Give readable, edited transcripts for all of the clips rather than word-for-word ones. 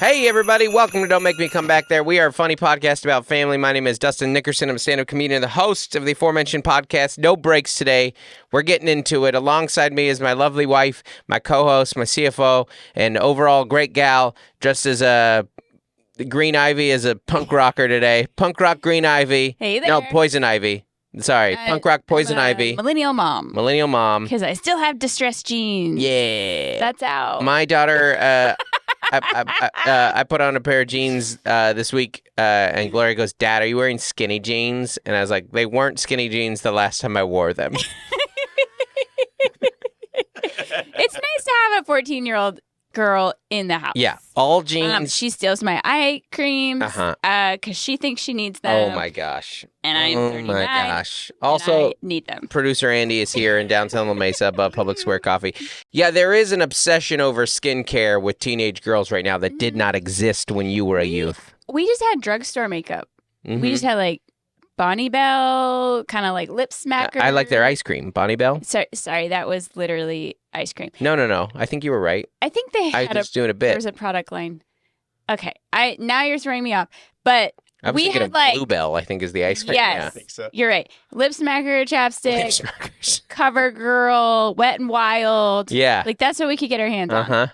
Hey, everybody. Welcome to Don't Make Me Come Back There. We are a funny podcast about family. My name is Dustin Nickerson. I'm a stand-up comedian, the host of the aforementioned podcast. No breaks today. We're getting into it. Alongside me is my lovely wife, my co-host, my CFO, and overall great gal, dressed as a Green Ivy, as a punk rocker today. Punk rock Green Ivy. Hey there. No, Poison Ivy. Sorry, punk rock Poison Ivy. Millennial mom. Millennial mom. Because I still have distressed jeans. Yeah. That's out. My daughter... I put on a pair of jeans this week, and Gloria goes, "Dad, are you wearing skinny jeans?" And I was like, "They weren't skinny jeans the last time I wore them." It's nice to have a 14-year-old girl in the house. Yeah, all jeans. She steals my eye creams because she thinks she needs them. Oh my gosh. And I'm 39. Oh my gosh. Also, I need them. Producer Andy is here in downtown La Mesa above Public Square Coffee. Yeah, there is an obsession over skincare with teenage girls right now that did not exist when you were a youth. We just had drugstore makeup. Mm-hmm. We just had like Bonnie Bell, kind of like lip smacker. I like their ice cream. Bonnie Bell? Sorry, that was literally ice cream. No. I think you were right. I think they had I was doing a bit. There was a product line. Okay, now you're throwing me off. But I was we thinking had of like Bluebell, I think is the ice cream. Yes, Yeah. I think so. You're right. Lip smacker, chapstick, Lip smackers. CoverGirl, Wet and Wild. Yeah. Like that's what we could get our hands on Uh-huh.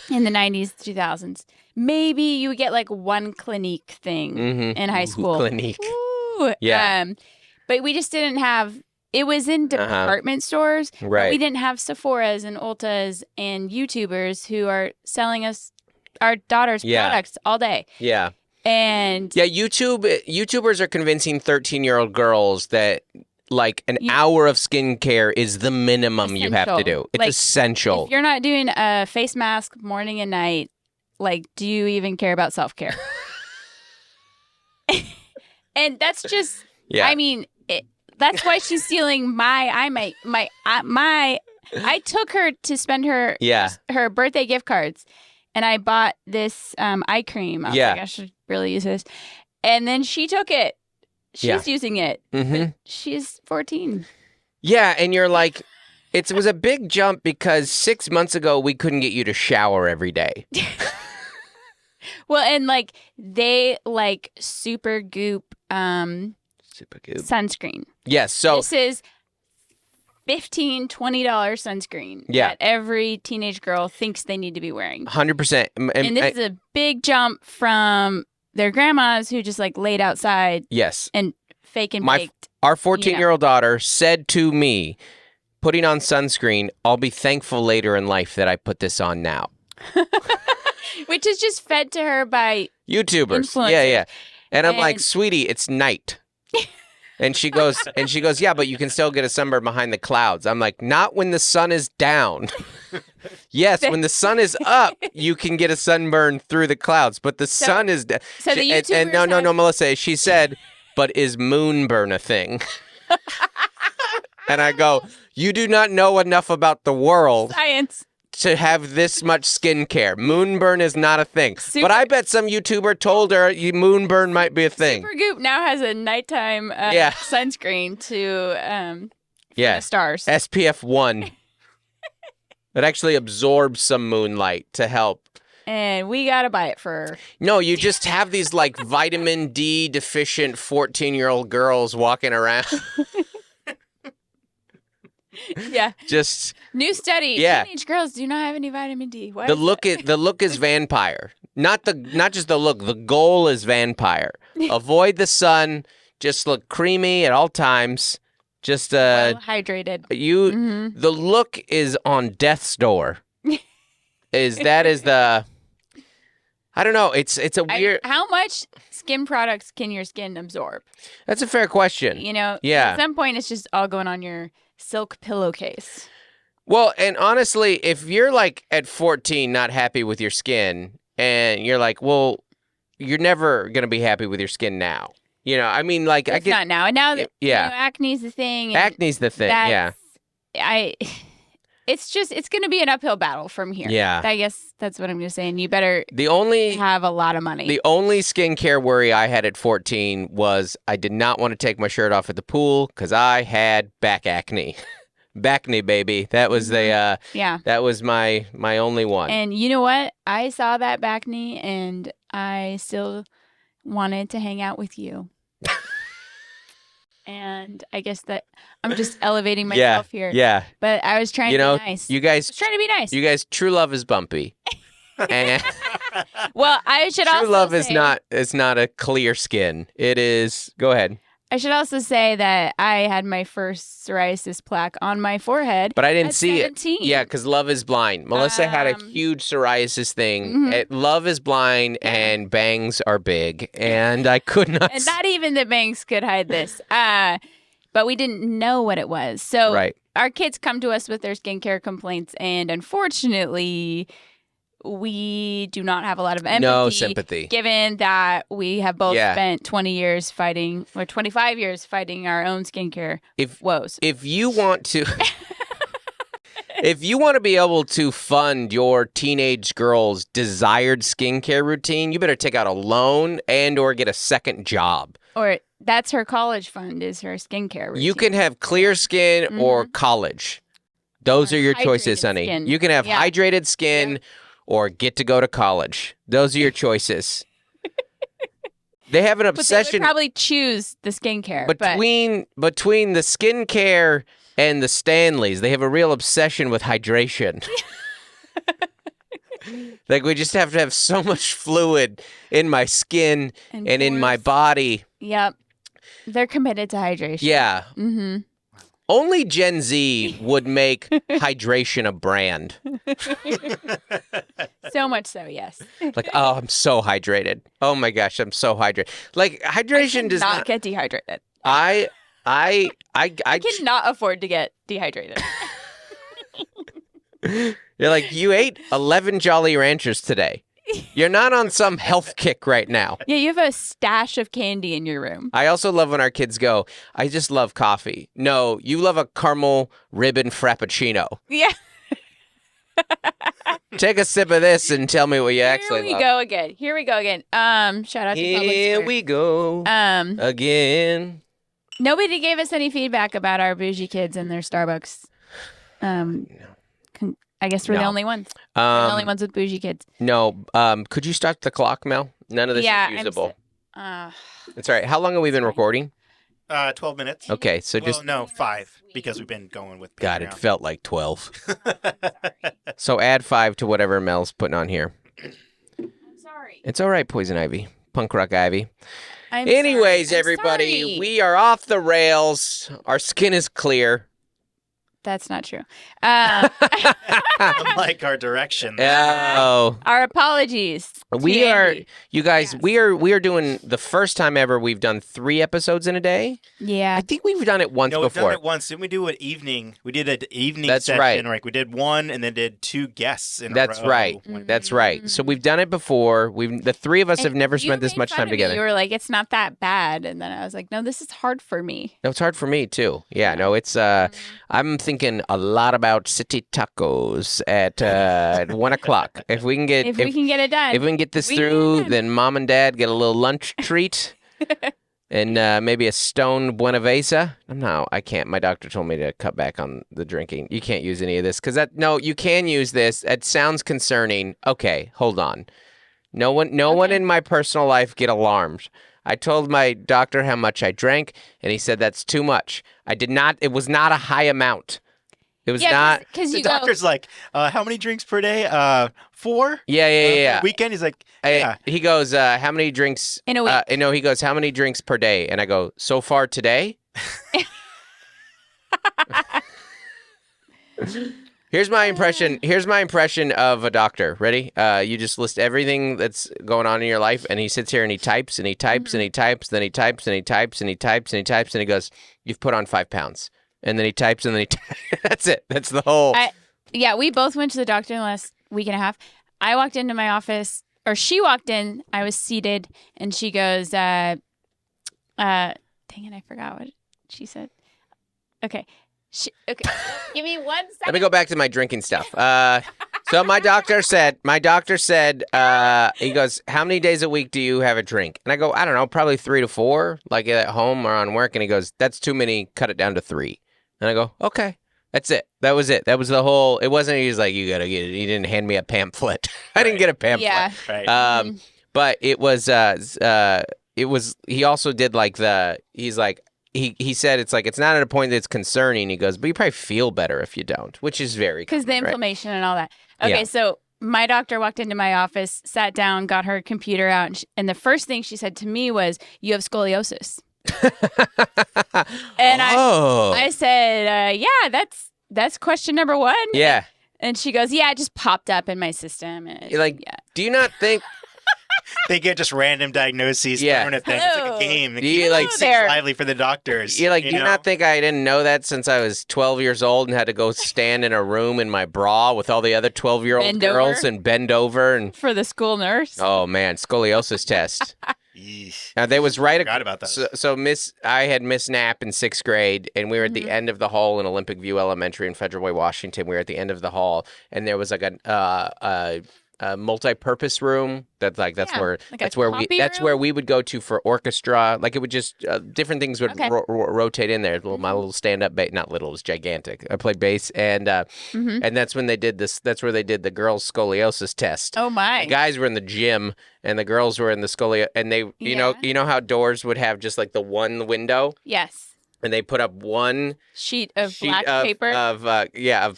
in the 90s, 2000s. Maybe you would get like one Clinique thing in high school. Clinique. Ooh. Yeah. But we just didn't have. It was in department stores. Right. But we didn't have Sephoras and Ultas and YouTubers who are selling us our daughters' products all day. Yeah. And yeah, YouTubers are convincing 13-year-old girls that like an hour of skincare is the minimum you have to do. It's essential. If you're not doing a face mask morning and night, like, do you even care about self-care? And that's just, I mean, that's why she's stealing my I took her to spend her birthday gift cards, and I bought this eye cream. I was like, I should really use this. And then she took it. She's using it. Mm-hmm. She's 14. Yeah, and you're like, it was a big jump because 6 months ago we couldn't get you to shower every day. Well, and like they like Super Goop sunscreen. Yes, so this is $15, $20 sunscreen that every teenage girl thinks they need to be wearing. 100%. And this is a big jump from their grandmas who just like laid outside. Yes. And fake and baked. Our 14-year-old daughter said to me, putting on sunscreen, I'll be thankful later in life that I put this on now. Which is just fed to her by YouTubers. Influencers. Yeah. And I'm like, sweetie, it's night. And she goes, yeah, but you can still get a sunburn behind the clouds. I'm like, not when the sun is down. Yes, when the sun is up, you can get a sunburn through the clouds, but the sun is down. So the YouTubers no, Melissa, she said, but is moonburn a thing? And I go, you do not know enough about the world. Science. To have this much skincare. Moonburn is not a thing. But I bet some YouTuber told her moonburn might be a thing. Super Goop now has a nighttime sunscreen to stars. SPF 1. It actually absorbs some moonlight to help. And we got to buy it for her. No, you just have these like vitamin D deficient 14-year-old girls walking around. Yeah. Just new study. Yeah. Teenage girls do not have any vitamin D. Why the look is vampire. Not just the look. The goal is vampire. Avoid the sun. Just look creamy at all times. Just well hydrated. The look is on death's door. I don't know. It's a weird. How much skin products can your skin absorb? That's a fair question. You know. Yeah. At some point, it's just all going on your silk pillowcase. Well, and honestly, if you're like at 14 not happy with your skin and you're like, well, you're never going to be happy with your skin now. You know, I mean, like, it's not now. And now that acne's the thing. Acne's the thing, it's going to be an uphill battle from here. Yeah. I guess that's what I'm going to say. And you better have a lot of money. The only skincare worry I had at 14 was I did not want to take my shirt off at the pool because I had back acne. Backney, baby. That was the that was my only one. And you know what? I saw that back knee, and I still wanted to hang out with you. And I guess that I'm just elevating myself here. Yeah. But I was trying to be nice. You guys, I was trying to be nice. You guys, true love is bumpy. And well, I should also true love say, is not a clear skin. It is. Go ahead. I should also say that I had my first psoriasis plaque on my forehead. But I didn't see 17. it. Yeah, because Love is Blind. Melissa had a huge psoriasis thing. Mm-hmm. Love is Blind and bangs are big. And I could not. And not even the bangs could hide this. But we didn't know what it was. So our kids come to us with their skincare complaints. And unfortunately, we do not have a lot of empathy. No sympathy. Given that we have both spent 20 years fighting, or 25 years fighting our own skincare woes. If you want to... If you want to be able to fund your teenage girl's desired skincare routine, you better take out a loan and or get a second job. Or that's her college fund, is her skincare routine. You can have clear skin or college. Those are your choices, honey. Skin. You can have hydrated skin or get to go to college. Those are your choices. They have an obsession. But they would probably choose the skincare. Between the skincare and the Stanleys, they have a real obsession with hydration. Like, we just have to have so much fluid in my skin and in my body. Yep. They're committed to hydration. Yeah. Mm-hmm. Only Gen Z would make hydration a brand. So much so, yes. Like, oh, I'm so hydrated. Oh my gosh, I'm so hydrated. Like, hydration does not get dehydrated. I cannot afford to get dehydrated. You're like, you ate 11 Jolly Ranchers today. You're not on some health kick right now. Yeah, you have a stash of candy in your room. I also love when our kids go, I just love coffee. No, you love a caramel ribbon frappuccino. Yeah. Take a sip of this and tell me what you actually love. Here we go again. Shout out to Public Square. Here we go again. Nobody gave us any feedback about our bougie kids and their Starbucks. I guess we're the only ones. We're the only ones with bougie kids. No. Could you start the clock, Mel? None of this is usable. It's all right. How long have we been recording? 12 minutes. Okay, so just... no, 5, because we've been going with... God, it felt like 12. So add 5 to whatever Mel's putting on here. I'm sorry. It's all right, Poison Ivy. Punk Rock Ivy. Anyways, everybody, we are off the rails. Our skin is clear. That's not true. Unlike our direction. Oh. Our apologies. We are, you guys, we are doing the first time ever we've done 3 episodes in a day. Yeah. I think we've done it once before. We've done it once. Didn't we do an evening? We did an evening session. Right. Like we did one and then did 2 guests in a row. That's right. That's right. So we've done it before. The 3 of us have never spent this much time together. You were like, it's not that bad. And then I was like, no, this is hard for me. No, it's hard for me too. Yeah, no, it's, I'm thinking a lot about city tacos at 1 o'clock. If we can get it done. If we can get this through, then Mom and Dad get a little lunch treat and maybe a stone Buenavesa. No, I can't. My doctor told me to cut back on the drinking. You can't use any of this no, you can use this. It sounds concerning. Okay, hold on. No one in my personal life get alarmed. I told my doctor how much I drank, and he said that's too much. It was not a high amount. It was not. Because the doctor's like, how many drinks per day? 4? Yeah. Weekend? He's like, yeah. He goes, how many drinks? In a week. No, he goes, how many drinks per day? And I go, so far today? Here's my impression of a doctor. Ready? You just list everything that's going on in your life, and he sits here and he types and he types and he types, then he types and he types and he types and he types and he goes, you've put on 5 pounds. And then he types and then that's it. That's the whole. We both went to the doctor in the last week and a half. I walked into my office, or she walked in. I was seated, and she goes, dang it, I forgot what she said. Okay. Okay. Give me 1 second. Let me go back to my drinking stuff. So my doctor said, he goes, how many days a week do you have a drink? And I go, I don't know, probably 3 to 4, like at home or on work. And he goes, that's too many. Cut it down to 3. And I go, okay. That's it. That was it. That was the whole. It wasn't. He was like, you gotta get it. He didn't hand me a pamphlet. I didn't get a pamphlet. Yeah. Right. But it was. It was. He also did like the. He's like. He said it's like it's not at a point that's concerning. He goes, but you probably feel better if you don't, which is very because the inflammation and all that. Okay, Yeah. so my doctor walked into my office, sat down, got her computer out, and the first thing she said to me was, "You have scoliosis." And I said, "Yeah, that's question number one." Yeah. And she goes, "Yeah, it just popped up in my system." And You're like, yeah. do you not think? They get just random diagnoses thrown at them. It's like a game. Do you like seems lively for the doctors? You're like, you do you not think I didn't know that since I was 12 years old and had to go stand in a room in my bra with all the other 12-year-old girls and bend over and for the school nurse? Oh man, scoliosis test. Yeesh. Now they was right. Forgot about that. So I had Miss Knapp in 6th grade, and we were at the end of the hall in Olympic View Elementary in Federal Way, Washington. We were at the end of the hall, and there was like a multi-purpose room that's where we would go to for orchestra. Like it would just different things would rotate in there. My little stand-up bass, not little, it was gigantic. I played bass, and that's when they did this. That's where they did the girls' scoliosis test. Oh my! The guys were in the gym, and the girls were in the and they, you know how doors would have just like the one window. Yes. And they put up one sheet of black paper of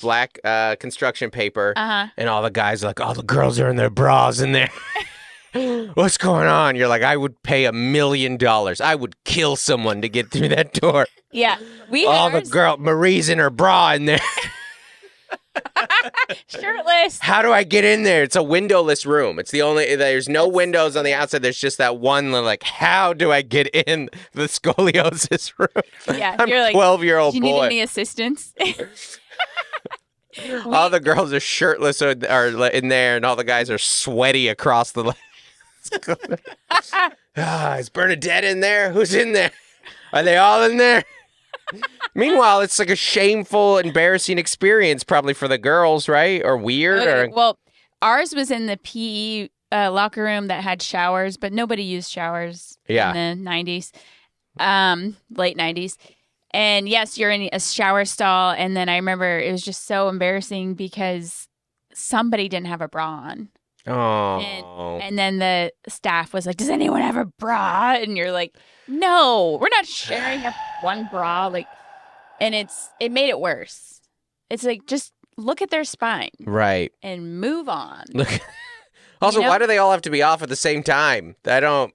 black construction paper, and all the guys are like, "Oh, the girls are in their bras in there." What's going on? You're like, I would pay $1 million. I would kill someone to get through that door. Yeah, Marie's in her bra in there. Shirtless. How do I get in there? It's a windowless room. There's no windows on the outside. There's just that one, like, how do I get in the scoliosis room? Yeah, I'm you're like, 12-year-old do you boy. need any assistance? All the girls are shirtless are in there, and all the guys are sweaty across the is Bernadette in there? Who's in there? Are they all in there? Meanwhile, it's like a shameful, embarrassing experience probably for the girls, right? Or weird? Well, ours was in the PE locker room that had showers, but nobody used showers in the 90s, late 90s. And yes, you're in a shower stall. And then I remember it was just so embarrassing because somebody didn't have a bra on. Oh. And then the staff was like, does anyone have a bra? And you're like, no, we're not sharing one bra. Like, and it made it worse. It's like, just look at their spine. Right. And move on. Look. Also, why do they all have to be off at the same time?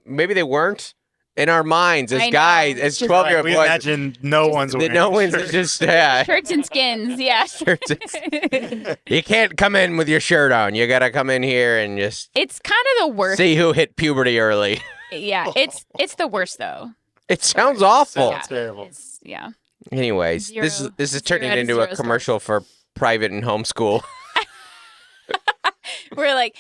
Maybe they weren't. In our minds, as guys, as 12-year-old boys, imagine no one's just shirts and skins, You can't come in with your shirt on. You gotta come in here and just. It's kind of the worst. See who hit puberty early. Yeah, it's the worst though. It sounds awful. Sounds terrible. Yeah. Anyways, this is turning into a commercial for private and homeschool. We're like.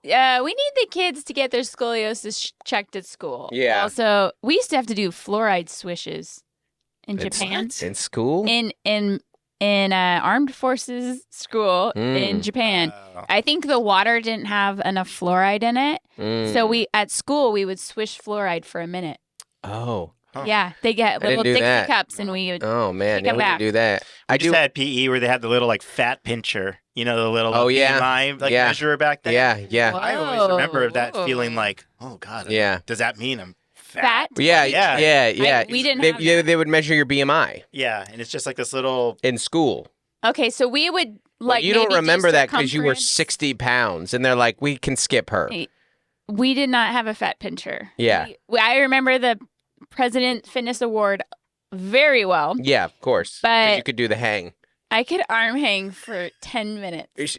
We need the kids to get their scoliosis checked at school. Yeah. Also, we used to have to do fluoride swishes in Japan. In school? In armed forces school in Japan. Wow. I think the water didn't have enough fluoride in it. So at school we would swish fluoride for a minute. Oh. Huh. Yeah, they get little Dixie cups and we would Oh man, pick 'em we back. do that. I just had PE where they had the little like fat pincher, the little BMI measurer back then. Yeah. I always remember that feeling like, oh god, does that mean I'm fat? Yeah. We didn't have that. They would measure your BMI. Yeah, and it's just like this little in school. Okay, so we would like. You don't remember that because you were circumference. 60 pounds, and they're like, we can skip her. We did not have a fat pincher. Yeah, I remember the President Fitness Award very well. Yeah, of course. But you could do the hang. I could arm hang for 10 minutes.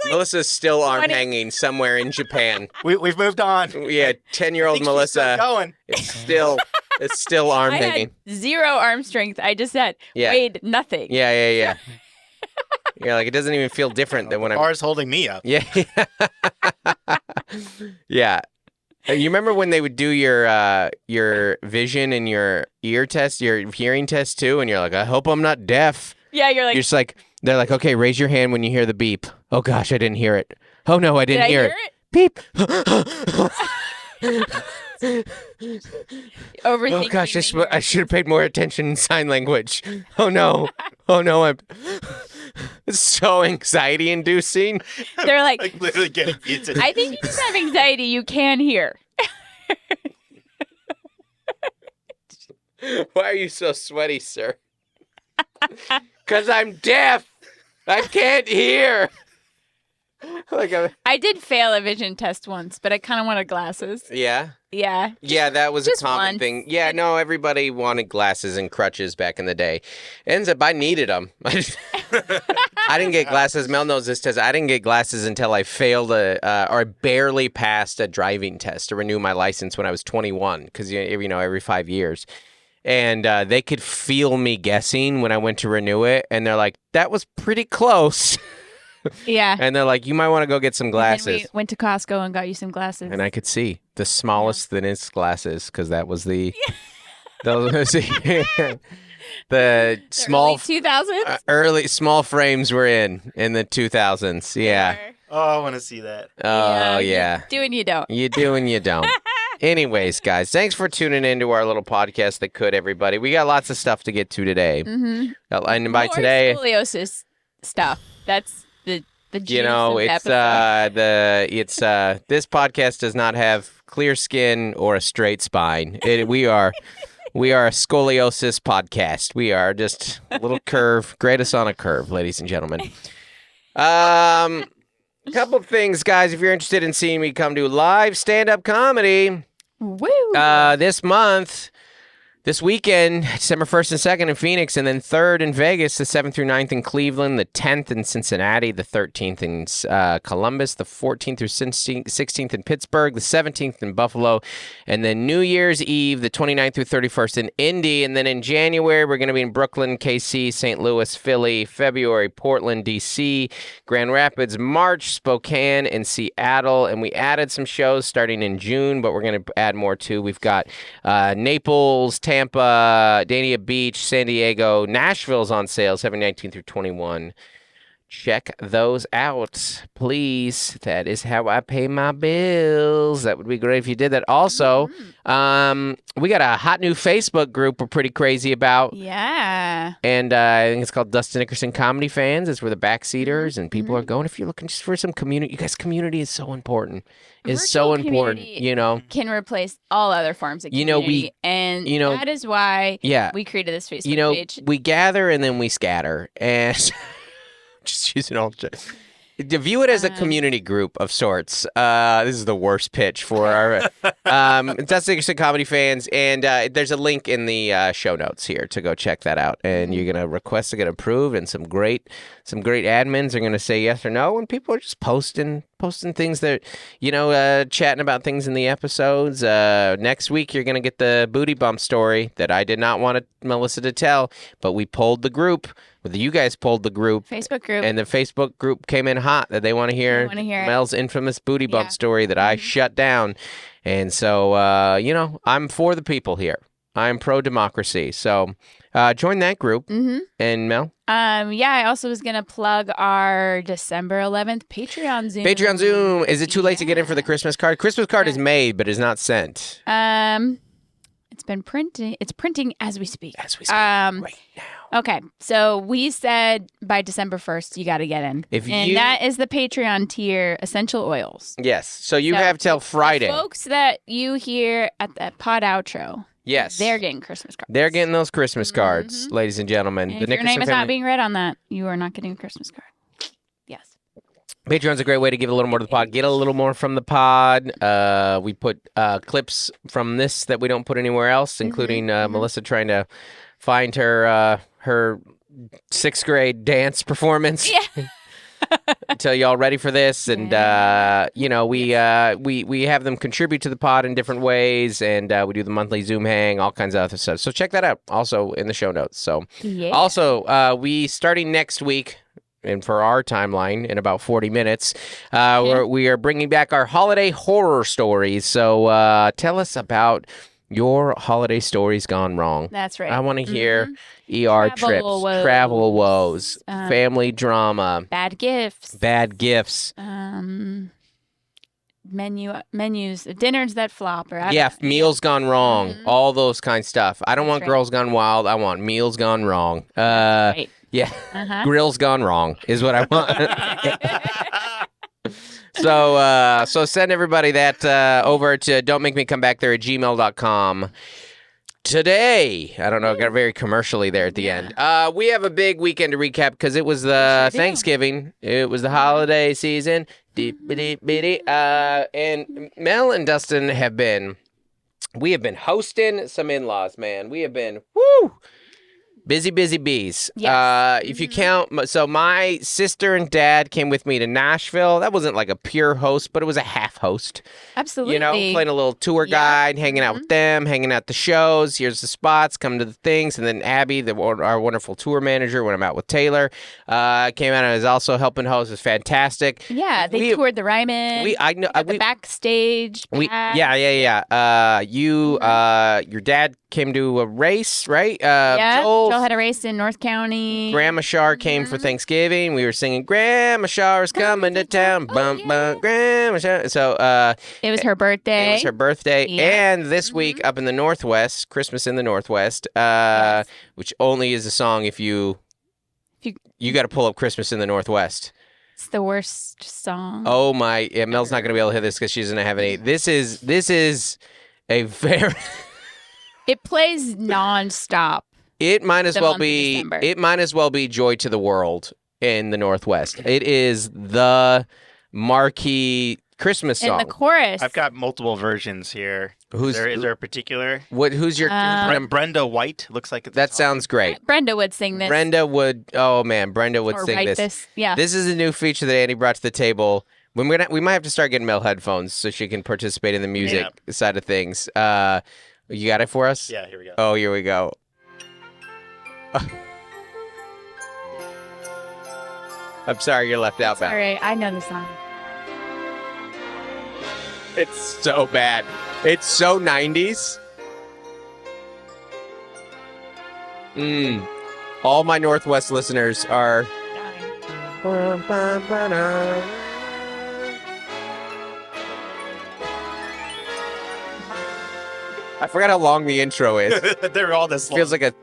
Melissa's still arm hanging somewhere in Japan. We've moved on. Yeah, 10-year-old Melissa. Going. It's still arm hanging. I had zero arm strength. I just had weighed nothing. Yeah. You're like, it doesn't even feel different than when I'm. Bar's holding me up. Yeah. Yeah. You remember when they would do your vision and your ear test, your hearing test too, and you're like, I hope I'm not deaf. Yeah, you're just like, they're like, okay, raise your hand when you hear the beep. Oh gosh, I didn't hear it. Oh no, I didn't hear it. Beep. Overthinking. Oh gosh, I should have paid more attention in sign language. Oh no. Oh no, I'm so anxiety inducing. They're like literally getting pizza. I think you just have anxiety. You can hear. Why are you so sweaty, sir? Because I'm deaf. I can't hear. I did fail a vision test once, but I kind of wanted glasses. Yeah? Yeah. Yeah, that was a common once. thing. Yeah, no, everybody wanted glasses and crutches back in the day. Ends up, I needed them. I didn't get glasses. Mel knows this test. I didn't get glasses until I failed or barely passed a driving test to renew my license when I was 21, because, every 5 years. And they could feel me guessing when I went to renew it. And they're like, that was pretty close. Yeah. And they're like, you might want to go get some glasses. And we went to Costco and got you some glasses. And I could see the smallest, thinnest glasses, because that was the the small 2000s. Early small frames were in the 2000s. Yeah. Oh, I want to see that. Oh yeah. You do and you don't. You do and you don't. Anyways, guys, thanks for tuning into our little podcast that could, everybody. We got lots of stuff to get to today. Mm-hmm. And by More today, scoliosis stuff. That's the this podcast does not have clear skin or a straight spine. We are a scoliosis podcast. We are just a little curve. Grade us on a curve, ladies and gentlemen. Couple of things, guys. If you're interested in seeing me come to live stand-up comedy, woo! This weekend, December 1st and 2nd in Phoenix, and then 3rd in Vegas, the 7th through 9th in Cleveland, the 10th in Cincinnati, the 13th in Columbus, the 14th through 16th in Pittsburgh, the 17th in Buffalo, and then New Year's Eve, the 29th through 31st in Indy, and then in January, we're going to be in Brooklyn, KC, St. Louis, Philly, February, Portland, D.C., Grand Rapids, March, Spokane, and Seattle, and we added some shows starting in June, but we're going to add more too. We've got Naples, Tampa, Dania Beach, San Diego, Nashville's on sale, 7/19 through 21. Check those out, please. That is how I pay my bills. That would be great if you did that. Also, we got a hot new Facebook group we're pretty crazy about. Yeah. And I think it's called Dustin Nickerson Comedy Fans. It's where the Backseaters and people are going. If you're looking just for some community, you guys, community is so important. It's so important, Can replace all other forms of community. That is why we created this Facebook page. We gather and then we scatter. And just using all to view it as a community group of sorts. This is the worst pitch for our Dustin Nickerson Comedy Fans, and there's a link in the show notes here to go check that out. And you're gonna request to get approved, and some great admins are gonna say yes or no, and people are just posting things that chatting about things in the episodes. Next week you're gonna get the booty bump story that I did not want Melissa to tell, but we polled the group. You guys polled the Facebook group, and the Facebook group came in hot that they want to hear Mel's infamous booty bump story that I shut down. And so, I'm for the people here. I'm pro-democracy. So join that group. And Mel? I also was going to plug our December 11th Patreon Zoom. Is it too late to get in for the Christmas card? Christmas card is made, but is not sent. It's been printing. It's printing as we speak. Right now. Okay, so we said by December 1st you got to get in. That is the Patreon tier, Essential Oils. Yes, so you have till Friday. The folks that you hear at that pod outro, they're getting Christmas cards. They're getting those Christmas cards, ladies and gentlemen. And if your name is not being read on that, you are not getting a Christmas card. Yes. Patreon's a great way to give a little more to the pod. Get a little more from the pod. We put clips from this that we don't put anywhere else, including Melissa trying to find her 6th grade dance performance. Yeah. Until y'all ready for this, and we have them contribute to the pod in different ways, and we do the monthly Zoom hang, all kinds of other stuff. So check that out. Also in the show notes. So also we starting next week. And for our timeline, in about 40 minutes, we are bringing back our holiday horror stories. So tell us about your holiday stories gone wrong. That's right. I want to hear ER trips, travel woes, family drama, bad gifts, menus, dinners that flop, or meals gone wrong, all those kind of stuff. I don't want Girls Gone Wild. I want meals gone wrong. Right. Yeah, grills gone wrong is what I want. So send everybody that over to dontmakemecomebackthere@gmail.com. Today, I don't know, got very commercially there at the end. We have a big weekend to recap because it was the Thanksgiving. It was the holiday season. And Mel and Dustin have been hosting some in-laws, man. We have been, busy bees. Yes. If you count, so my sister and dad came with me to Nashville. That wasn't like a pure host, but it was a half host. Absolutely. You know, playing a little tour guide, hanging out with them, hanging out the shows. Here's the spots, come to the things. And then Abby, our wonderful tour manager, when I'm out with Taylor, came out and was also helping host. It was fantastic. Yeah, they toured the Ryman. The backstage. Your dad came to a race, right? Joel had a race in North County. Grandma Shar came for Thanksgiving. We were singing "Grandma Shar's coming to town." Bum bum, Grandma Shar. So it was her birthday. And this week up in the Northwest, Christmas in the Northwest, which only is a song if you got to pull up "Christmas in the Northwest." It's the worst song. Oh my! Yeah, Mel's not going to be able to hear this because she doesn't have any. This is a very. It plays nonstop. It might as well be. It might as well be "Joy to the World" in the Northwest. It is the marquee Christmas song. In the chorus. I've got multiple versions here. Is there a particular? Who's your? Brenda White looks like it's. That sounds great. Brenda would sing this. Brenda would sing this. Yeah. This is a new feature that Andy brought to the table. We might have to start getting Mel headphones so she can participate in the music side of things. You got it for us? Yeah, here we go. Oh, here we go. I'm sorry you're left out, Val. All right, I know the song. It's so bad. It's so 90s. All my Northwest listeners are... I forgot how long the intro is. They're all this long. Feels like a...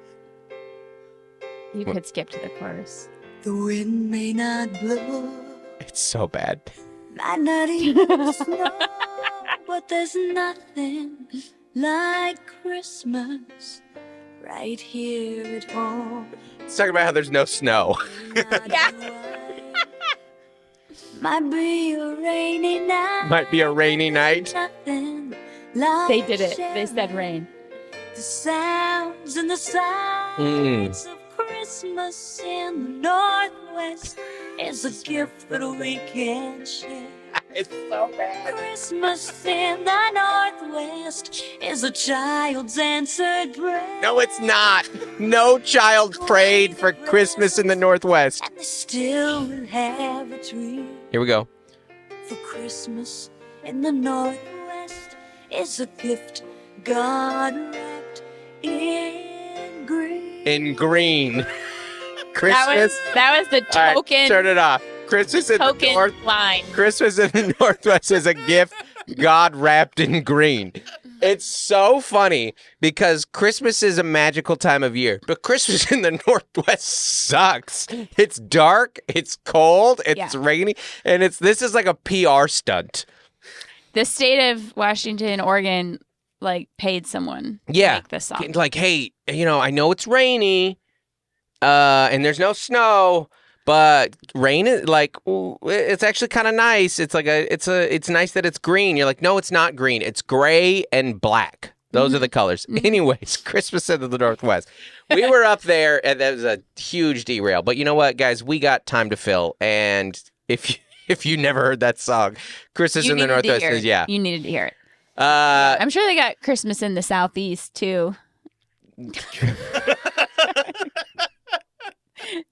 You could skip to the chorus. The wind may not blow. It's so bad. Might not even snow. But there's nothing like Christmas right here at home. Let's talk about how there's no snow. Might be a rainy night. Might be a rainy night. Nothing like they did it. They said rain. The sounds and the sights of Christmas in the Northwest is a gift that we can share. It's so bad. Christmas in the Northwest is a child's answered prayer. No, it's not. No child prayed for Christmas in the Northwest. And they still will have a tree. Here we go. For Christmas in the Northwest is a gift God wrapped in green. In green. Christmas. That was the token. All right, turn it off. Christmas in the North line. Christmas in the Northwest is a gift God wrapped in green. It's so funny because Christmas is a magical time of year, but Christmas in the Northwest sucks. It's dark, it's cold, it's rainy, and this is like a PR stunt. The state of Washington, Oregon, paid someone to make this song. Like, hey, I know it's rainy, and there's no snow. But rain is it's actually kind of nice. It's it's nice that it's green. You're like, no, it's not green. It's gray and black. Those are the colors. Anyways, Christmas in the Northwest. We were up there, and that was a huge derail. But you know what, guys? We got time to fill. And if you never heard that song, Christmas in the Northwest is you needed to hear it. I'm sure they got Christmas in the Southeast too.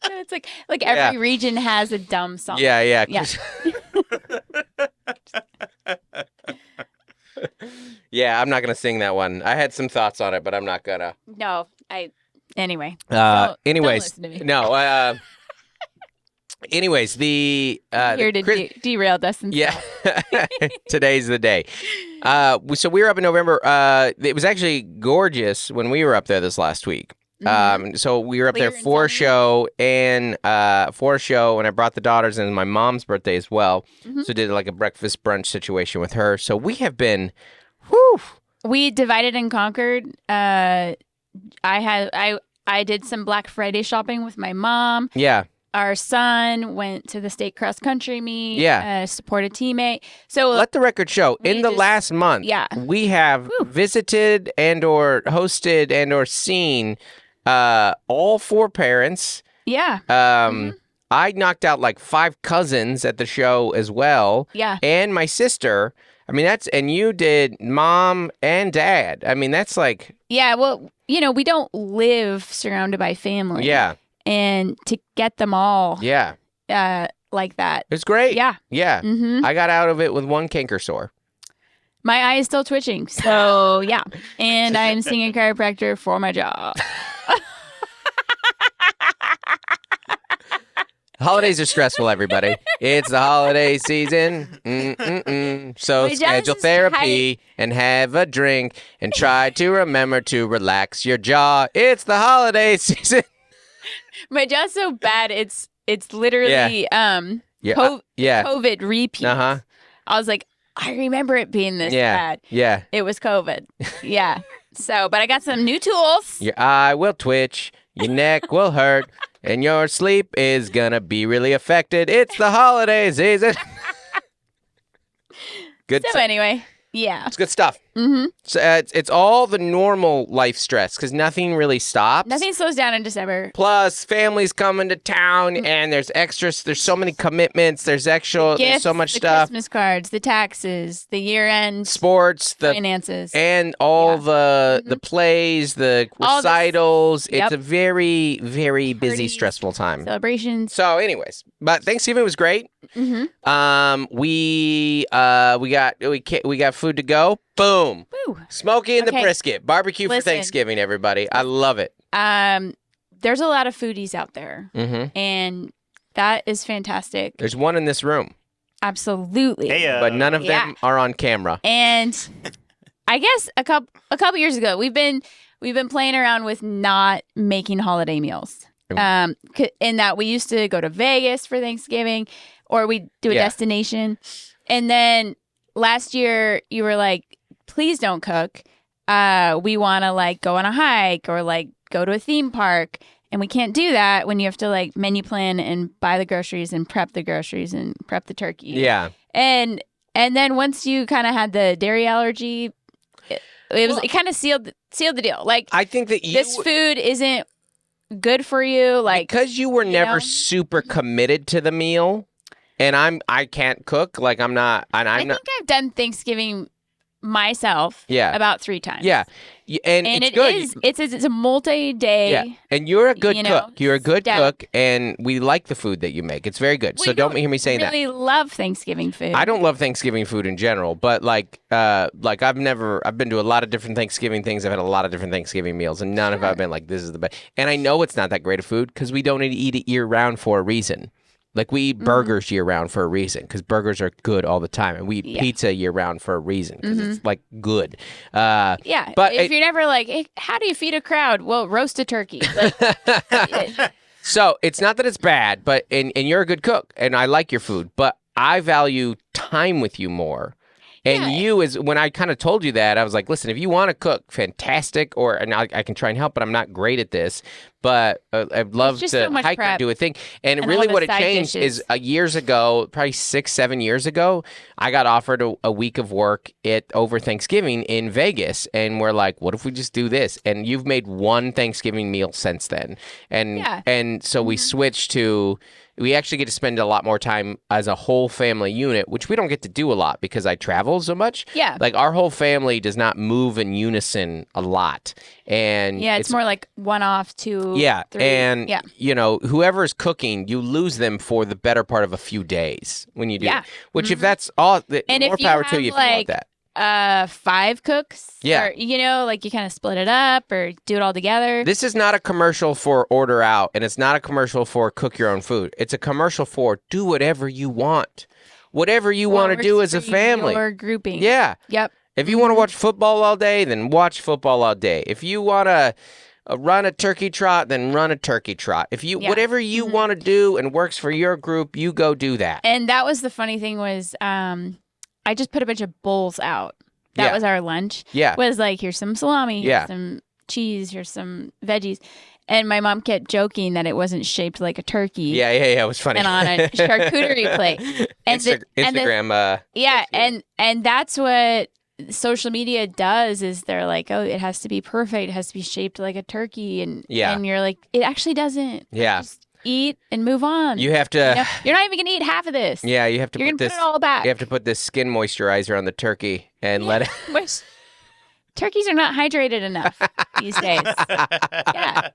It's like every region has a dumb song. Yeah. Yeah, I'm not gonna sing that one. I had some thoughts on it, but I'm not gonna. No, anyway. Anyways, don't listen to me. no. Anyways, the here to derail Dustin. Yeah, today's the day. So we were up in November. It was actually gorgeous when we were up there this last week. So we were up there for a show, and and I brought the daughters, and my mom's birthday as well. So did like a breakfast brunch situation with her. So we have been, we divided and conquered. I did some Black Friday shopping with my mom. Yeah. Our son went to the state cross country meet. Yeah. Support a teammate. So let the record show, in the last month, we have visited and or hosted and or seen all 4 parents. Yeah. I knocked out like 5 cousins at the show as well. Yeah. And my sister. I mean, and you did mom and dad. I mean, that's like. Yeah. Well, we don't live surrounded by family. Yeah. And to get them all. Yeah. Like that. It's great. Yeah. Yeah. I got out of it with 1 canker sore. My eye is still twitching. So, yeah. And I'm seeing a chiropractor for my jaw. Holidays are stressful, everybody. It's the holiday season. So schedule therapy and have a drink and try to remember to relax your jaw. It's the holiday season. My jaw's so bad. It's literally COVID repeat. Uh-huh. I was like, I remember it being this bad. Yeah. It was COVID. Yeah. So, but I got some new tools. Your eye will twitch, your neck will hurt, and your sleep is gonna be really affected. It's the holiday season. Good. So anyway. Yeah. It's good stuff. So it's all the normal life stress because nothing really stops. Nothing slows down in December. Plus, families coming to town and there's extras. There's so many commitments. There's extra. There's so much stuff. The Christmas cards, the taxes, the year-end sports, the finances, and all the plays, the recitals. It's a very, very busy, stressful time. Celebrations. So, anyways, but Thanksgiving was great. We got food to go. Boom. Woo. Smokey and the brisket. Barbecue for Thanksgiving, everybody. I love it. There's a lot of foodies out there. And that is fantastic. There's one in this room. Absolutely. But none of them are on camera. And I guess a couple years ago, we've been playing around with not making holiday meals. In that we used to go to Vegas for Thanksgiving, or we do a destination. And then last year you were like, please don't cook. We want to like go on a hike or like go to a theme park. And we can't do that when you have to like menu plan and buy the groceries and prep the groceries and prep the turkey. Yeah. And then once you kind of had the dairy allergy, it kind of sealed the deal. Like, I think that this food isn't good for you. Like, because you were never super committed to the meal. And I can't cook. Like, I'm not. And I think I've done Thanksgiving myself. About 3 times. Yeah. And it's good. It's a multi-day. Yeah. And you're a good cook. You're a good cook, and we like the food that you make. It's very good. So don't hear me saying that. I really love Thanksgiving food. I don't love Thanksgiving food in general, but like I've been to a lot of different Thanksgiving things. I've had a lot of different Thanksgiving meals, and none of them have been like, this is the best. And I know it's not that great of food because we don't eat it year round for a reason. Like, we eat burgers year-round for a reason, because burgers are good all the time. And we eat pizza year-round for a reason, because it's, like, good. But if you're never like, hey, how do you feed a crowd? Well, roast a turkey. So, it's not that it's bad, but and you're a good cook, and I like your food, but I value time with you more. And when I kind of told you that, I was like, listen, if you want to cook, fantastic, and I can try and help, but I'm not great at this. But I'd love to hike or do a thing. And really what it changed is years ago, probably 6-7 years ago, I got offered a week of work over Thanksgiving in Vegas. And we're like, what if we just do this? And you've made one Thanksgiving meal since then. And so we switched to... We actually get to spend a lot more time as a whole family unit, which we don't get to do a lot because I travel so much. Yeah. Like, our whole family does not move in unison a lot. And it's more like 1 off, 2, 3. And, whoever's cooking, you lose them for the better part of a few days when you do it. Which, if that's all, more power to you if you want that. 5 cooks. Yeah. Or, you know, like you kind of split it up or do it all together. This is not a commercial for order out, and it's not a commercial for cook your own food. It's a commercial for do whatever you want. Whatever you want to do as a family. Or grouping. Yeah. Yep. If you want to watch football all day, then watch football all day. If you want to run a turkey trot, then run a turkey trot. If you whatever you want to do and works for your group, you go do that. And that was the funny thing was I just put a bunch of bowls out. That was our lunch. Yeah. Was like, here's some salami, here's some cheese, here's some veggies. And my mom kept joking that it wasn't shaped like a turkey. Yeah, it was funny. And on a charcuterie plate. And Instagram. And that's what social media does is they're like, oh, it has to be perfect. It has to be shaped like a turkey. And you're like, it actually doesn't. Yeah. Just eat and move on. You have to. You know, you're not even going to eat half of this. Yeah, you have to put it all back. You have to put this skin moisturizer on the turkey and let it. Turkeys are not hydrated enough these days. Yeah.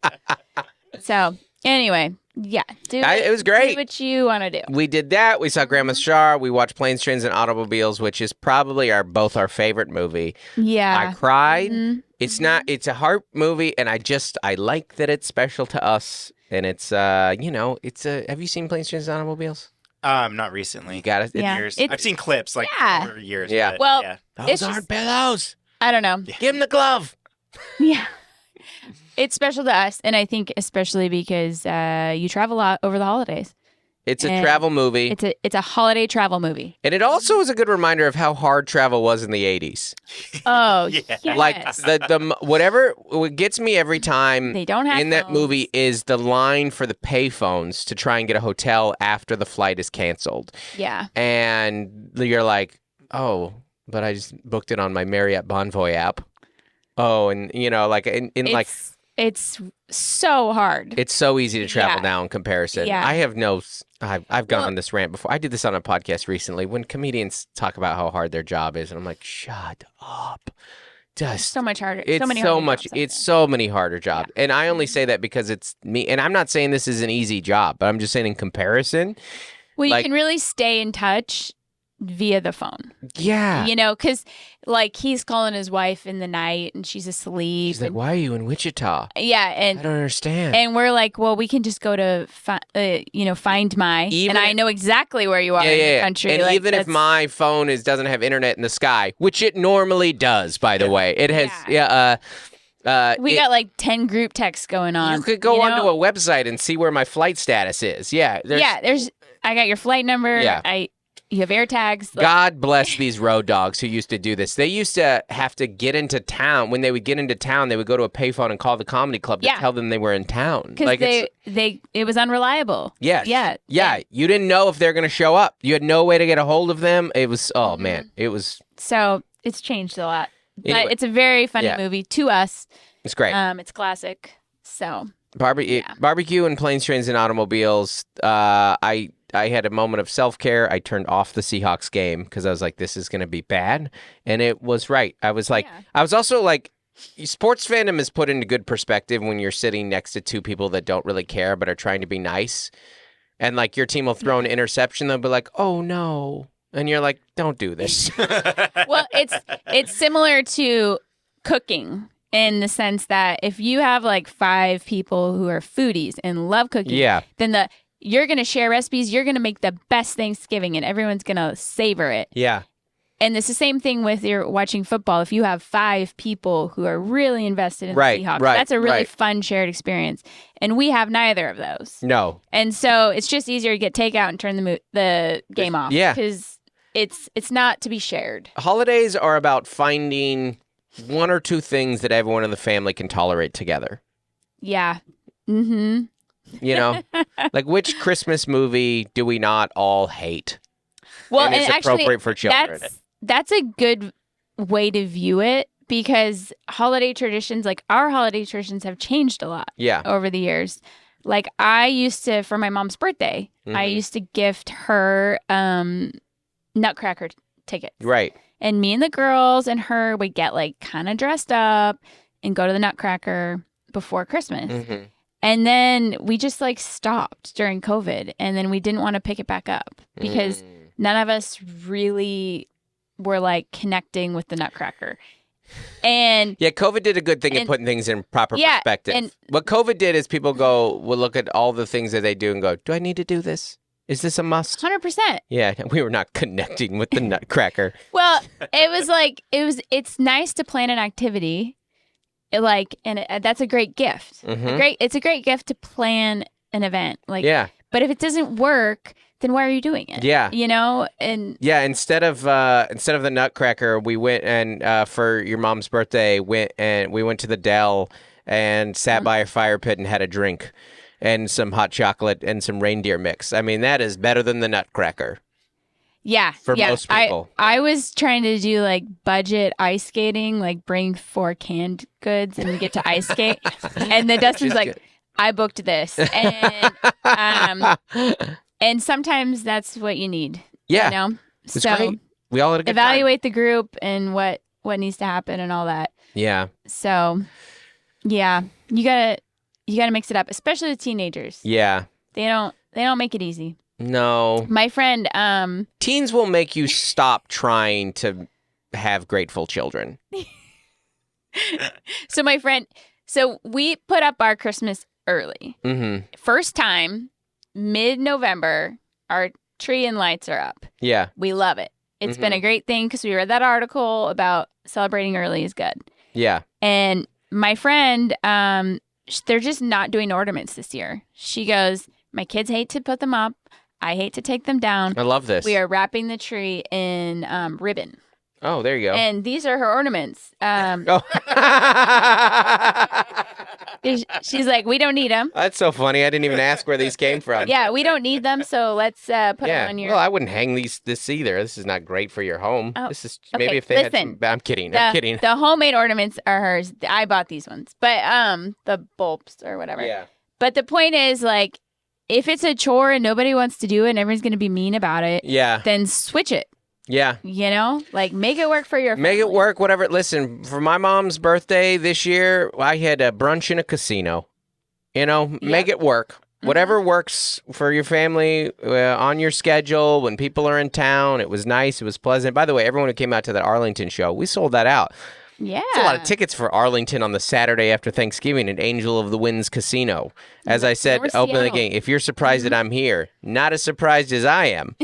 So anyway, it was great. Do what you want to do. We did that. We saw Grandma Shar. We watched Planes, Trains, and Automobiles, which is probably both our favorite movie. Yeah. I cried. Mm-hmm. It's a heart movie, and I like that it's special to us. And it's have you seen Planes, Trains, and Automobiles? Not recently. You got it. Years. I've seen clips over years. Yeah. But, well, those aren't pillows. I don't know. Give him the glove. Yeah. It's special to us, and I think especially because you travel a lot over the holidays. It's a travel movie. It's a holiday travel movie. And it also is a good reminder of how hard travel was in the 80s. Oh, yes. Like the whatever what gets me every time they don't have in that movie is the line for the payphones to try and get a hotel after the flight is canceled. Yeah. And you're like, oh, but I just booked it on my Marriott Bonvoy app. Oh, and it's so hard. It's so easy to travel now in comparison. Yeah. I've gone on this rant before. I did this on a podcast recently when comedians talk about how hard their job is, and I'm like, shut up. Just so much harder. It's so many harder jobs. Yeah. And I only say that because it's me. And I'm not saying this is an easy job, but I'm just saying in comparison. Well, you can really stay in touch via the phone. Yeah. You know, because like he's calling his wife in the night and she's asleep. She's like, why are you in Wichita? Yeah. And I don't understand. And we're like, well, we can just go to, Find My. And I know exactly where you are in the country. And even if my phone doesn't have internet in the sky, which it normally does, by the way. It has, we got like 10 group texts going on. You could go onto a website and see where my flight status is. Yeah. I got your flight number. Yeah. You have air tags. God bless these road dogs who used to do this. They used to have to get into town. When they would get into town, they would go to a payphone and call the comedy club to tell them they were in town. Because it was unreliable. Yes. Yeah. You didn't know if they're going to show up. You had no way to get a hold of them. It was, man, it was. So it's changed a lot. Anyway, but it's a very funny movie to us. It's great. It's classic. So. Barbecue and Planes, Trains, and Automobiles. I had a moment of self-care. I turned off the Seahawks game because I was like, this is going to be bad. And it was right. I was like, I was also like, sports fandom is put into good perspective when you're sitting next to two people that don't really care but are trying to be nice. And like your team will throw an interception. They'll be like, oh no. And you're like, don't do this. Well, it's similar to cooking. In the sense that if you have like 5 people who are foodies and love cooking, then you're going to share recipes. You're going to make the best Thanksgiving and everyone's going to savor it. Yeah. And it's the same thing with your watching football. If you have 5 people who are really invested in the Seahawks, that's a really fun shared experience. And we have neither of those. No. And so it's just easier to get takeout and turn the game off. Yeah. Because it's not to be shared. Holidays are about finding 1 or 2 things that everyone in the family can tolerate together. Yeah. Mm-hmm. You know? Like, which Christmas movie do we not all hate? Well, and it's actually, appropriate for children. That's a good way to view it because holiday traditions, like our holiday traditions have changed a lot over the years. Like I used to, for my mom's birthday, I used to gift her Nutcracker tickets. Right. And me and the girls and her would get like kind of dressed up and go to the Nutcracker before Christmas. Mm-hmm. And then we just like stopped during COVID. And then we didn't want to pick it back up because none of us really were like connecting with the Nutcracker. And yeah, COVID did a good thing in putting things in proper perspective. And what COVID did is people will look at all the things that they do and go, do I need to do this? Is this a must? 100%. Yeah, we were not connecting with the Nutcracker. Well, it's nice to plan an activity, that's a great gift. Mm-hmm. It's a great gift to plan an event. But if it doesn't work, then why are you doing it? Yeah. And yeah, instead of the Nutcracker, we went and for your mom's birthday, we went to the Dell and sat by a fire pit and had a drink. And some hot chocolate and some reindeer mix. I mean, that is better than the Nutcracker. Yeah. For most people. I was trying to do budget ice skating, bring 4 canned goods and we get to ice skate. And then Dustin's I booked this. And and sometimes that's what you need. Yeah. It's great. We all had a good evaluate the group and what needs to happen and all that. Yeah. So, yeah, you gotta mix it up, especially with teenagers. Yeah. They don't make it easy. No. My friend, teens will make you stop trying to have grateful children. So we put up our Christmas early. Mm-hmm. First time, mid-November, our tree and lights are up. Yeah. We love it. It's been a great thing because we read that article about celebrating early is good. Yeah. And my friend, they're just not doing ornaments this year. She goes, my kids hate to put them up. I hate to take them down. I love this. We are wrapping the tree in ribbon. Oh, there you go. And these are her ornaments. She's like, we don't need them. That's so funny. I didn't even ask where these came from. Yeah, we don't need them, so let's put them on your... Well, I wouldn't hang this either. This is not great for your home. Oh, this is okay, maybe if they had some... I'm kidding. I'm kidding. The homemade ornaments are hers. I bought these ones. But the bulbs or whatever. Yeah. But the point is, if it's a chore and nobody wants to do it and everyone's going to be mean about it, then switch it. Yeah. Make it work for your family. Make it work, whatever. Listen, for my mom's birthday this year, I had a brunch in a casino. Make it work. Mm-hmm. Whatever works for your family on your schedule when people are in town. It was nice. It was pleasant. By the way, everyone who came out to that Arlington show, we sold that out. Yeah. There's a lot of tickets for Arlington on the Saturday after Thanksgiving at Angel of the Winds Casino. As I said, open the game. If you're surprised that I'm here, not as surprised as I am.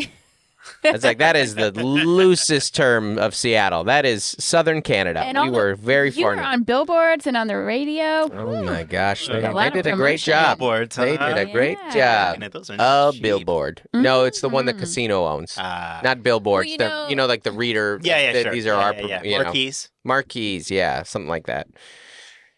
It's that is the loosest term of Seattle. That is Southern Canada. And we were very far. You were on billboards and on the radio. Oh, my gosh. They lot did of a great job. Billboards, They did a great job. A billboard. No, it's the one the casino owns. Not billboards. Well, like the reader. Yeah, sure. These are our marquees. Marquees, yeah, something like that.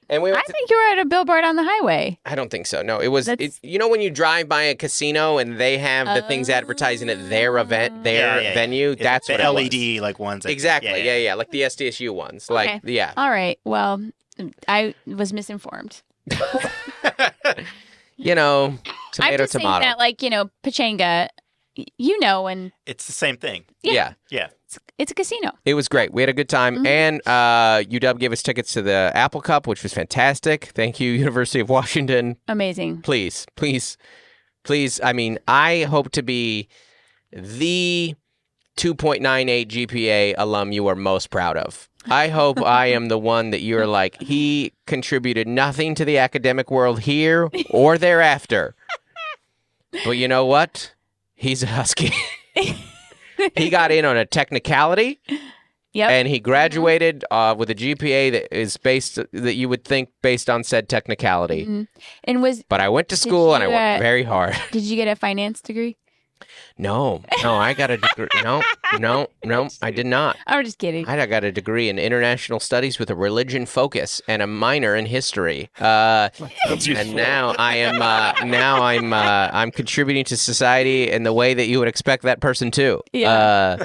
And I think you were at a billboard on the highway. I don't think so. No, it was. When you drive by a casino and they have the things advertising at their event, their venue. That's what the LED ones. ones. Exactly. Yeah, like the SDSU ones. Okay. All right. Well, I was misinformed. Tomato, I'm just tomato. Saying that, Pachanga, and it's the same thing. Yeah. It's a casino. It was great. We had a good time. And UW gave us tickets to the Apple Cup, which was fantastic. Thank you, University of Washington. Amazing. Please. I mean, I hope to be the 2.98 GPA alum you are most proud of. I hope I am the one that you're like, he contributed nothing to the academic world here or thereafter. But you know what? He's a Husky. He got in on a technicality. Yep. And he graduated with a GPA that is that you would think based on said technicality. Mm-hmm. But I went to school and I worked very hard. Did you get a finance degree? No, I got a degree. No, I did not. I'm just kidding. I got a degree in international studies with a religion focus and a minor in history. And now I'm contributing to society in the way that you would expect that person to. Yeah.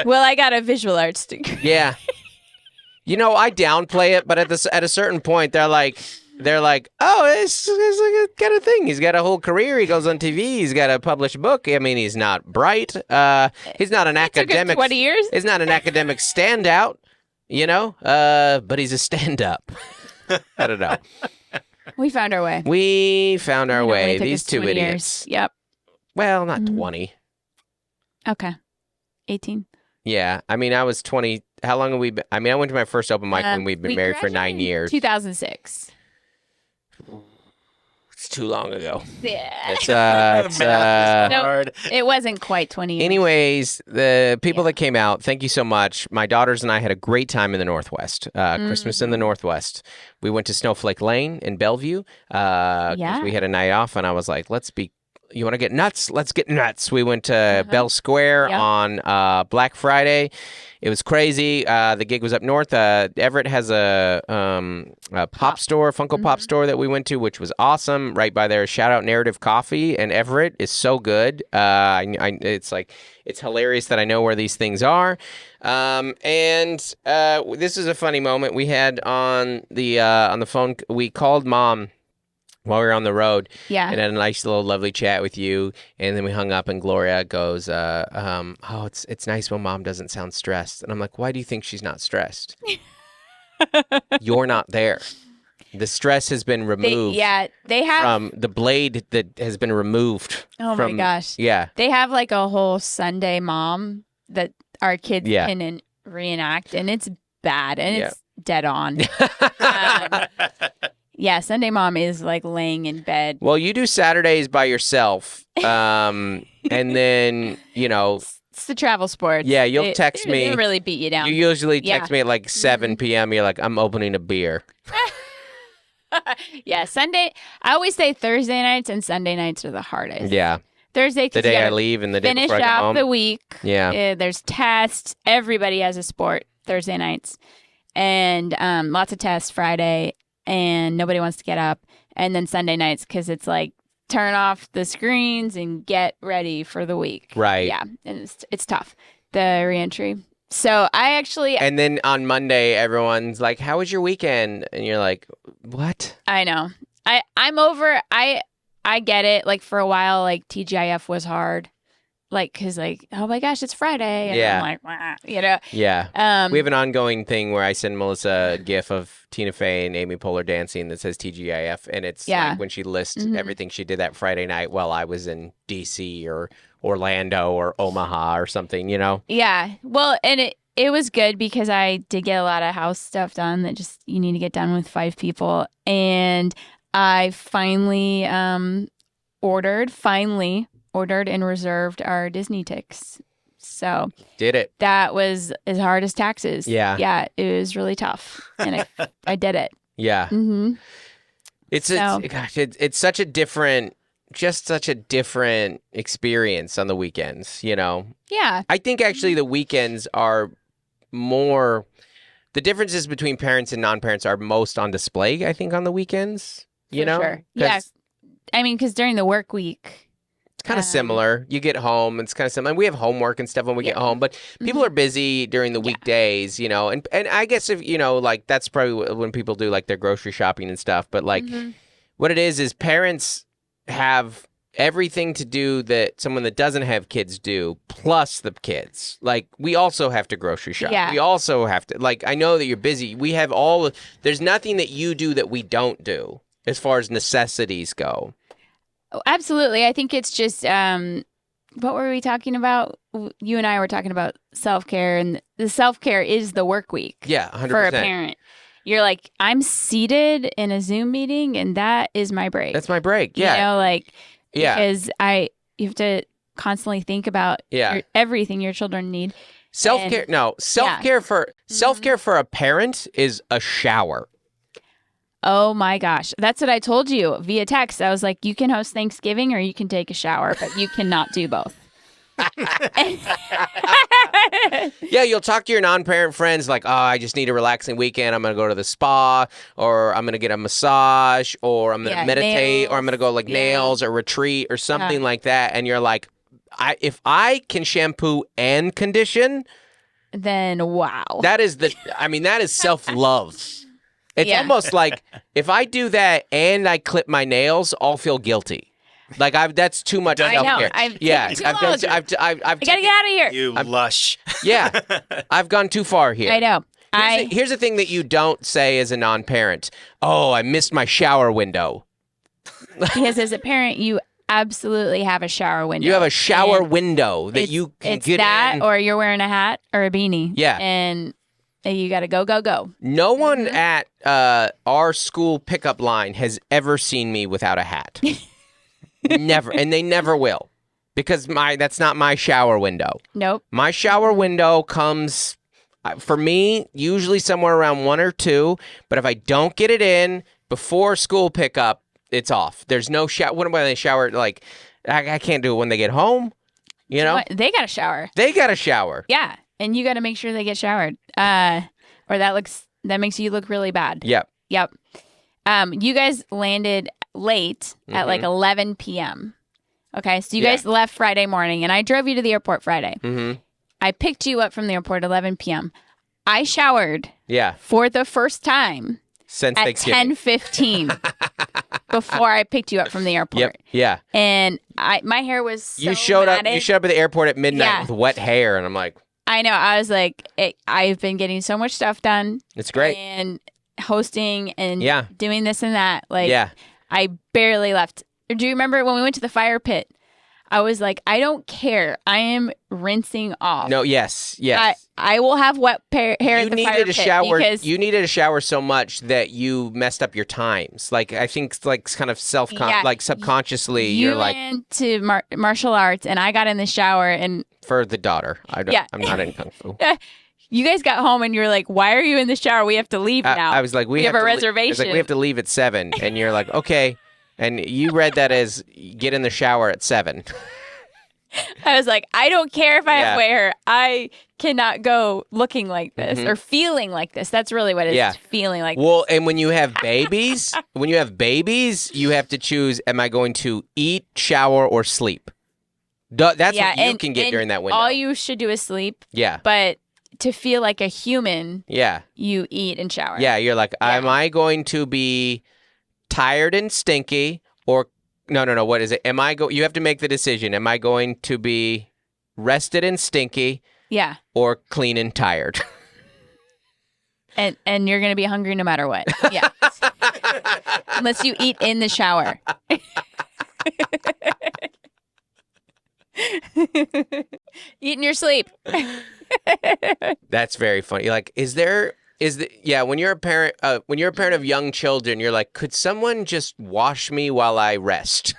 Well, I got a visual arts degree. Yeah. I downplay it, but at a certain point, they're like, oh, it's got a thing. He's got a whole career. He goes on TV. He's got a published book. I mean, he's not bright. He's not an academic. Took 20 years. He's not an academic standout, but he's a stand-up. I don't know. We found our way. These two idiots. Years. Yep. Well, not 20. Okay. 18. Yeah. I mean, I was 20. How long have we been? I mean, I went to my first open mic when we'd been married for 9 years. 2006. It's too long ago. Yeah. It's hard. It wasn't quite 20 years. Anyways, the people that came out, thank you so much. My daughters and I had a great time in the Northwest. Christmas in the Northwest. We went to Snowflake Lane in Bellevue. Yeah. We had a night off, and I was like, you want to get nuts? Let's get nuts. We went to Bell Square on Black Friday. It was crazy. The gig was up north. Everett has a pop store, Funko Pop store that we went to, which was awesome. Right by there. Shout out Narrative Coffee, and Everett is so good. It's hilarious that I know where these things are. And this is a funny moment we had on the phone. We called Mom while we were on the road, and had a nice little lovely chat with you, and then we hung up, and Gloria goes, "Oh, it's nice when Mom doesn't sound stressed." And I'm like, "Why do you think she's not stressed? You're not there. The stress has been removed. They have from the blade that has been removed. Oh my gosh, yeah. They have like a whole Sunday Mom that our kids can reenact, and it's bad, and it's dead on." Yeah, Sunday Mom is like laying in bed. Well, you do Saturdays by yourself, and then, It's the travel sports. Yeah, you'll text me. They really beat you down. You usually text me at like 7 p.m. You're like, "I'm opening a beer." Yeah, Sunday. I always say Thursday nights and Sunday nights are the hardest. Yeah. Thursday, the day I leave and the day finish before I come off home. the week. Yeah. There's tests. Everybody has a sport Thursday nights. And lots of tests Friday. And nobody wants to get up. And then Sunday nights, because it's like, turn off the screens and get ready for the week. Right. Yeah. And it's tough, the reentry. So I actually... And then on Monday, everyone's like, "How was your weekend?" And you're like, "What?" I know. I'm over... I get it. Like, for a while, like, TGIF was hard. Like, because, like, oh my gosh, it's Friday. And I'm like, wah, Yeah. We have an ongoing thing where I send Melissa a GIF of Tina Fey and Amy Poehler dancing that says TGIF. And it's like when she lists everything she did that Friday night while I was in D.C. or Orlando or Omaha or something, Yeah. Well, and it was good because I did get a lot of house stuff done that just you need to get done with 5 people. And I finally ordered and reserved our Disney tickets. So did it. That was as hard as taxes. Yeah. Yeah, it was really tough. And I did it. Yeah. Mm-hmm. It's such a different experience on the weekends, Yeah. I think actually the weekends are more, the differences between parents and non-parents are most on display, I think, on the weekends, For sure. Yeah. I mean, because during the work week, kind of similar. You get home, it's kind of similar. And we have homework and stuff when we get home, but people are busy during the weekdays, and I guess if, like that's probably when people do like their grocery shopping and stuff. But like what it is parents have everything to do that someone that doesn't have kids do, plus the kids. Like we also have to grocery shop. Yeah. We also have to, like, I know that you're busy. We have there's nothing that you do that we don't do as far as necessities go. Oh, absolutely. I think it's just, what were we talking about? You and I were talking about self-care, and the self-care is the work week. Yeah, 100%. For a parent. You're like, I'm seated in a Zoom meeting, and that is my break. That's my break. Yeah. Because you have to constantly think about everything your children need. Self-care. Self-care for a parent is a shower. Oh my gosh. That's what I told you via text. I was like, you can host Thanksgiving or you can take a shower, but you cannot do both. Yeah, you'll talk to your non-parent friends like, "Oh, I just need a relaxing weekend. I'm going to go to the spa, or I'm going to get a massage, or I'm going to meditate, nails. or I'm going to go like nails or retreat or something like that." And you're like, if I can shampoo and condition, then wow. That is self-love. It's almost like if I do that and I clip my nails, I'll feel guilty. Like that's too much self-care. I gotta get out of here. You lush. Yeah, I've gone too far here. I know. Here's the thing that you don't say as a non-parent. "Oh, I missed my shower window." Because as a parent, you absolutely have a shower window. You have a shower window that you can get in. Or you're wearing a hat or a beanie. Yeah. And you got to go. No one at our school pickup line has ever seen me without a hat. Never. And they never will. Because that's not my shower window. Nope. My shower window comes, for me, usually somewhere around 1 or 2. But if I don't get it in before school pickup, it's off. There's no shower. When they shower, like, I can't do it when they get home. You know? They got a shower. They got a shower. Yeah. And you got to make sure they get showered. Or that makes you look really bad. Yep. You guys landed late at like 11 p.m. Okay, so you guys left Friday morning, and I drove you to the airport Friday. Mm-hmm. I picked you up from the airport at 11 p.m. I showered for the first time since at 10:15 before I picked you up from the airport. Yep. Yeah. And my hair was so You showed up matted. at the airport at midnight with wet hair, and I'm like, I know. I was like, I've been getting so much stuff done. It's great. And hosting and doing this and that. Like, I barely left. Do you remember when we went to the fire pit? I was like, I don't care. I am rinsing off. No, yes. I will have wet hair at the fire pit. You needed a shower so much that you messed up your times. Like, I think, like, kind of like subconsciously, you're like... You went to martial arts, and I got in the shower, and... For the daughter. I'm not in Kung Fu. You guys got home, and you're like, why are you in the shower? We have to leave now. I was like, we have a reservation. I was like, we have to leave at 7. And you're like, okay. And you read that as get in the shower at 7. I was like, I don't care if I have wet hair. I cannot go looking like this or feeling like this. That's really what it is, feeling like Well, and when you have babies, you have to choose, am I going to eat, shower, or sleep? That's what you can get during that window. All you should do is sleep. Yeah. But to feel like a human, you eat and shower. Yeah, you're like, am I going to be tired and stinky, or no, what is it? You have to make the decision. Am I going to be rested and stinky? Yeah. Or clean and tired? And you're going to be hungry no matter what. Yeah. Unless you eat in the shower. Eat in your sleep. That's very funny. You're like, when you're a parent of young children, you're like, could someone just wash me while I rest?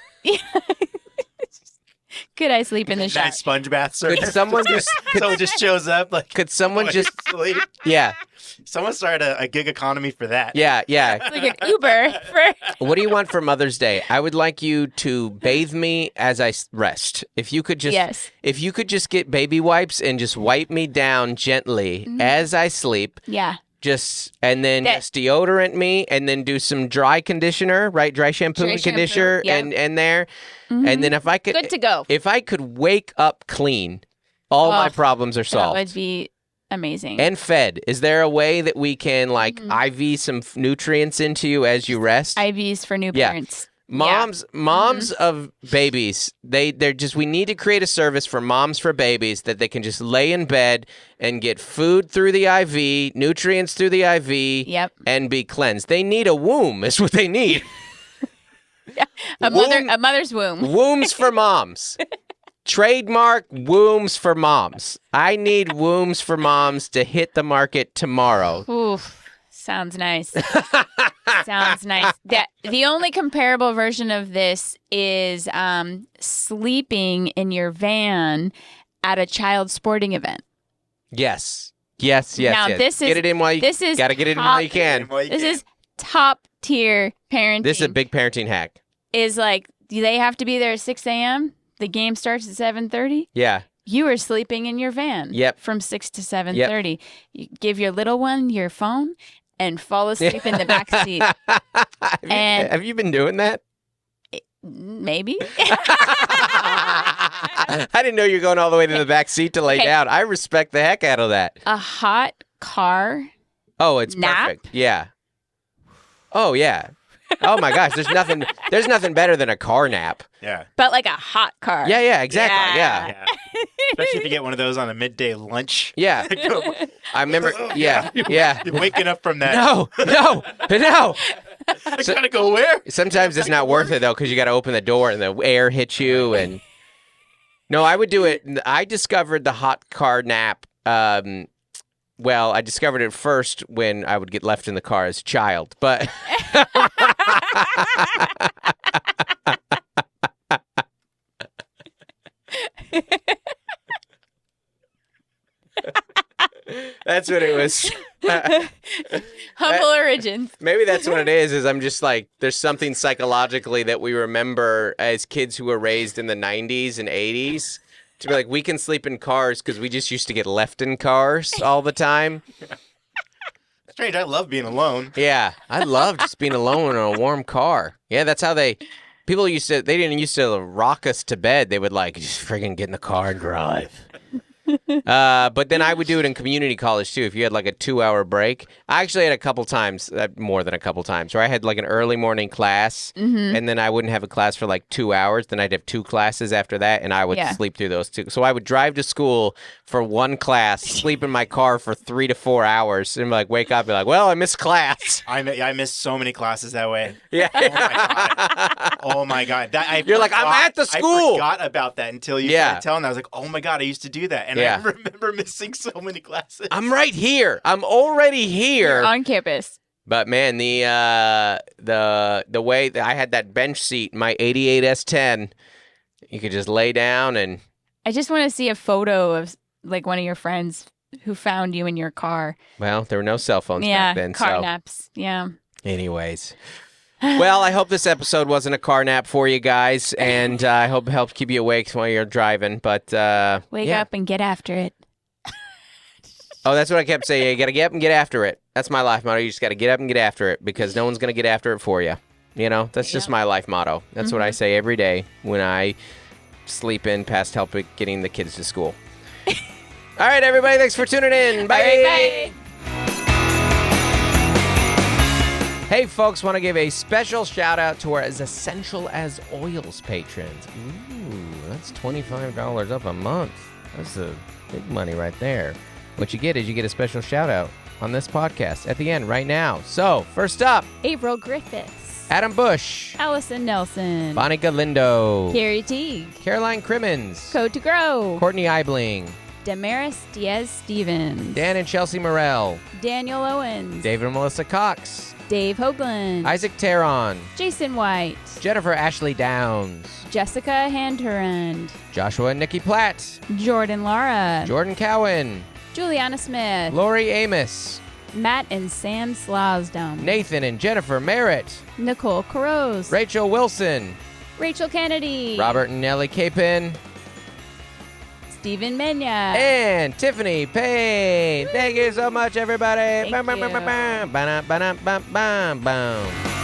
Could I sleep in the shower? Nice sponge bath service. Could someone just shows up like? Could someone just sleep? Yeah. Someone started a gig economy for that. Yeah. It's like an Uber for. What do you want for Mother's Day? I would like you to bathe me as I rest. If you could just get baby wipes and just wipe me down gently as I sleep. Yeah. And then just deodorant me, and then do some dry conditioner, right? Dry shampoo and conditioner, and there. And then if I could, good to go. If I could wake up clean, all my problems are solved. That would be amazing. And fed. Is there a way that we can IV some nutrients into you as you rest? IVs for new parents. Moms of babies, we need to create a service for moms for babies that they can just lay in bed and get food through the IV, nutrients through the IV, and be cleansed. They need a womb, is what they need. A mother's womb. Wombs for moms. Trademark wombs for moms. I need wombs for moms to hit the market tomorrow. Oof. Sounds nice. Sounds nice. The only comparable version of this is sleeping in your van at a child sporting event. Yes. Now, this is get it in while you gotta get it in while you can. This is top tier parenting. This is a big parenting hack. Is like, do they have to be there at 6 a.m.? The game starts at 7:30? Yeah. You are sleeping in your van. Yep. From 6 to 7:30. You give your little one your phone and fall asleep in the back seat. Have you been doing that? Maybe. I didn't know you were going all the way to the back seat to lay down. I respect the heck out of that. A hot car. Oh, it's nap? Perfect. Yeah. Oh, yeah. Oh my gosh, there's nothing better than a car nap. Yeah. But like a hot car. Yeah, exactly. Yeah. Especially if you get one of those on a midday lunch. Yeah. I remember. Yeah. You're waking up from that. No. I gotta go where? Sometimes it's not worth it, though, because you got to open the door and the air hits you. And no, I would do it. I discovered the hot car nap. Well, I discovered it first when I would get left in the car as a child, but that's what it was. Humble origins. Maybe that's what it is I'm just like, there's something psychologically that we remember as kids who were raised in the 90s and 80s to be like, we can sleep in cars because we just used to get left in cars all the time. Strange, I love being alone. Yeah, I love just being alone in a warm car. Yeah, that's how people didn't used to rock us to bed. They would like, just friggin' get in the car and drive. But then I would do it in community college too. If you had like a 2-hour break, I actually had a couple times, more than a couple times, where I had like an early morning class, and then I wouldn't have a class for like 2 hours. Then I'd have 2 classes after that, and I would sleep through those 2. So I would drive to school for 1 class, sleep in my car for 3 to 4 hours, and like wake up and be like, "Well, I missed class." I missed so many classes that way. Yeah. Oh my god. You're like, I'm at the school. I forgot about that until you started telling. I was like, oh my god, I used to do that, and I remember missing so many classes. I'm right here. I'm already here. You're on campus. But man, the way that I had that bench seat, my 88 S10, you could just lay down and. I just want to see a photo of like one of your friends who found you in your car. Well, there were no cell phones back then. Car naps. Yeah. Anyways. Well, I hope this episode wasn't a car nap for you guys, and I hope it helped keep you awake while you're driving. But wake up and get after it. Oh, that's what I kept saying. You got to get up and get after it. That's my life motto. You just got to get up and get after it because no one's going to get after it for you. You know, that's just my life motto. That's what I say every day when I sleep in past helping getting the kids to school. All right, everybody. Thanks for tuning in. Bye. Right, bye. Hey, folks, want to give a special shout out to our As Essential as Oils patrons. Ooh, that's $25 up a month. That's a big money right there. What you get is you get a special shout out on this podcast at the end right now. So, first up, April Griffiths, Adam Bush, Allison Nelson, Bonnie Galindo, Carrie Teague, Caroline Crimmins, Code to Grow, Courtney Eibling, Damaris Diaz-Stevens, Dan and Chelsea Morell, Daniel Owens, David and Melissa Cox, Dave Hoagland, Isaac Teron, Jason White, Jennifer Ashley Downs, Jessica Handhurand, Joshua and Nikki Platt, Jordan Lara, Jordan Cowan, Juliana Smith, Lori Amos, Matt and Sam Slosdom, Nathan and Jennifer Merritt, Nicole Caroz, Rachel Wilson, Rachel Kennedy, Robert and Nellie Capin, Stephen Menya, and Tiffany Payne. Thank you so much, everybody. Thank you. Bam, bam, bam, bam, bam, bam, bam, bam, bam.